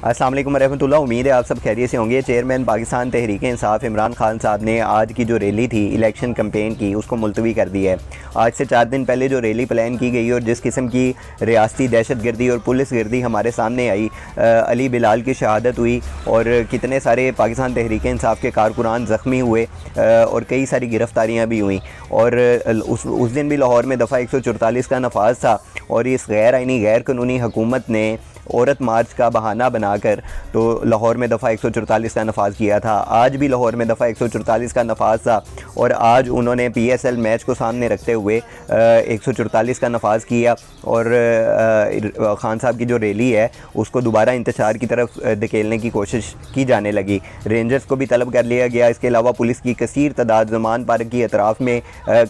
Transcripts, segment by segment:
السلام علیکم ورحمۃ اللہ۔ امید ہے آپ سب خیریت سے ہوں گے۔ چیئرمین پاکستان تحریک انصاف عمران خان صاحب نے آج کی جو ریلی تھی الیکشن کمپین کی، اس کو ملتوی کر دی ہے۔ آج سے 4 دن پہلے جو ریلی پلان کی گئی اور جس قسم کی ریاستی دہشت گردی اور پولیس گردی ہمارے سامنے آئی، علی بلال کی شہادت ہوئی اور کتنے سارے پاکستان تحریک انصاف کے کارکنان زخمی ہوئے اور کئی ساری گرفتاریاں بھی ہوئیں، اور اس دن بھی لاہور میں دفعہ 144 کا نفاذ تھا، اور اس غیر آئینی غیر قانونی حکومت نے عورت مارچ کا بہانہ بنا کر تو لاہور میں دفعہ 144 کا نفاذ کیا تھا۔ آج بھی لاہور میں دفعہ 144 کا نفاذ تھا، اور آج انہوں نے پی ایس ایل میچ کو سامنے رکھتے ہوئے 144 کا نفاذ کیا، اور خان صاحب کی جو ریلی ہے اس کو دوبارہ انتشار کی طرف دھکیلنے کی کوشش کی جانے لگی۔ رینجرز کو بھی طلب کر لیا گیا۔ اس کے علاوہ پولیس کی کثیر تعداد زمان پارک کی اطراف میں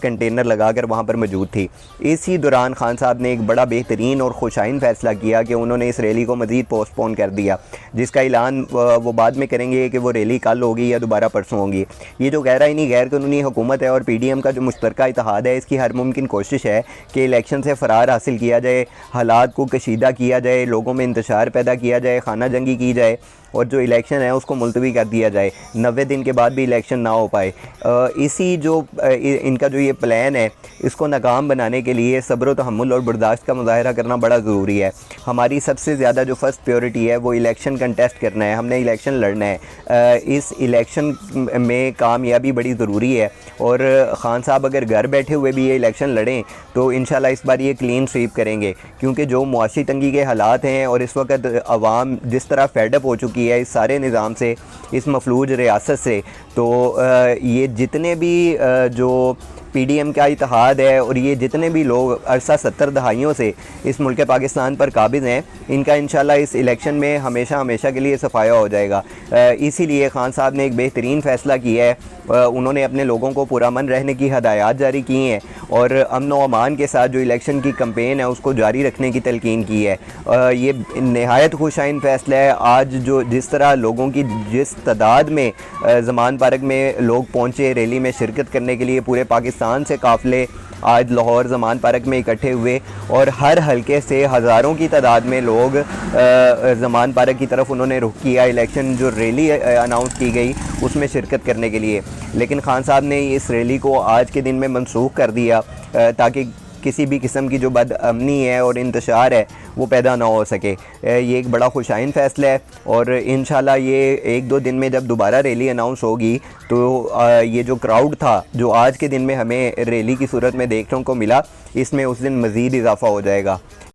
کنٹینر لگا کر وہاں پر موجود تھی۔ اسی دوران خان صاحب نے ایک بڑا بہترین اور خوشائن فیصلہ کیا کہ انہوں نے اس ریلی کو مزید پوسٹ پون کر دیا، جس کا اعلان وہ بعد میں کریں گے کہ وہ ریلی کل ہوگی یا دوبارہ پرسوں ہوگی۔ یہ جو غیر آئینی غیر قانونی حکومت ہے اور پی ڈی ایم کا جو مشترکہ اتحاد ہے، اس کی ہر ممکن کوشش ہے کہ الیکشن سے فرار حاصل کیا جائے، حالات کو کشیدہ کیا جائے، لوگوں میں انتشار پیدا کیا جائے، خانہ جنگی کی جائے، اور جو الیکشن ہے اس کو ملتوی کر دیا جائے، 90 دن کے بعد بھی الیکشن نہ ہو پائے۔ اسی جو ان کا جو یہ پلان ہے، اس کو ناکام بنانے کے لیے صبر و تحمل اور برداشت کا مظاہرہ کرنا بڑا ضروری ہے۔ ہماری سب سے زیادہ جو فرسٹ پیورٹی ہے وہ الیکشن کنٹیسٹ کرنا ہے، ہم نے الیکشن لڑنا ہے۔ اس الیکشن میں کامیابی بڑی ضروری ہے، اور خان صاحب اگر گھر بیٹھے ہوئے بھی یہ الیکشن لڑیں تو انشاءاللہ اس بار یہ کلین سویپ کریں گے، کیونکہ جو معاشی تنگی کے حالات ہیں اور اس وقت عوام جس طرح فیڈ اپ ہو چکی ہے اس سارے نظام سے، اس مفلوج ریاست سے، تو یہ جتنے بھی جو پی ڈی ایم کا اتحاد ہے اور یہ جتنے بھی لوگ عرصہ 70 دہائیوں سے اس ملک پاکستان پر قابض ہیں، ان کا انشاءاللہ اس الیکشن میں ہمیشہ ہمیشہ کے لیے صفایا ہو جائے گا۔ اسی لیے خان صاحب نے ایک بہترین فیصلہ کیا ہے۔ انہوں نے اپنے لوگوں کو پرامن رہنے کی ہدایات جاری کی ہیں، اور امن و امان کے ساتھ جو الیکشن کی کمپین ہے اس کو جاری رکھنے کی تلقین کی ہے۔ یہ نہایت خوشائن فیصلہ ہے۔ آج جو جس طرح لوگوں کی جس تعداد میں زمان پارک میں لوگ پہنچے ریلی میں شرکت کرنے کے لیے، پورے پاکستان سے قافلے آج لاہور زمان پارک میں اکٹھے ہوئے، اور ہر حلقے سے ہزاروں کی تعداد میں لوگ زمان پارک کی طرف انہوں نے رخ کیا الیکشن جو ریلی اناؤنس کی گئی اس میں شرکت کرنے کے لیے۔ لیکن خان صاحب نے اس ریلی کو آج کے دن میں منسوخ کر دیا تاکہ کسی بھی قسم کی جو بد امنی ہے اور انتشار ہے وہ پیدا نہ ہو سکے۔ یہ ایک بڑا خوشائن فیصلہ ہے، اور انشاءاللہ یہ 1-2 دن میں جب دوبارہ ریلی اناؤنس ہوگی تو یہ جو کراؤڈ تھا جو آج کے دن میں ہمیں ریلی کی صورت میں دیکھنے کو ملا، اس میں اس دن مزید اضافہ ہو جائے گا۔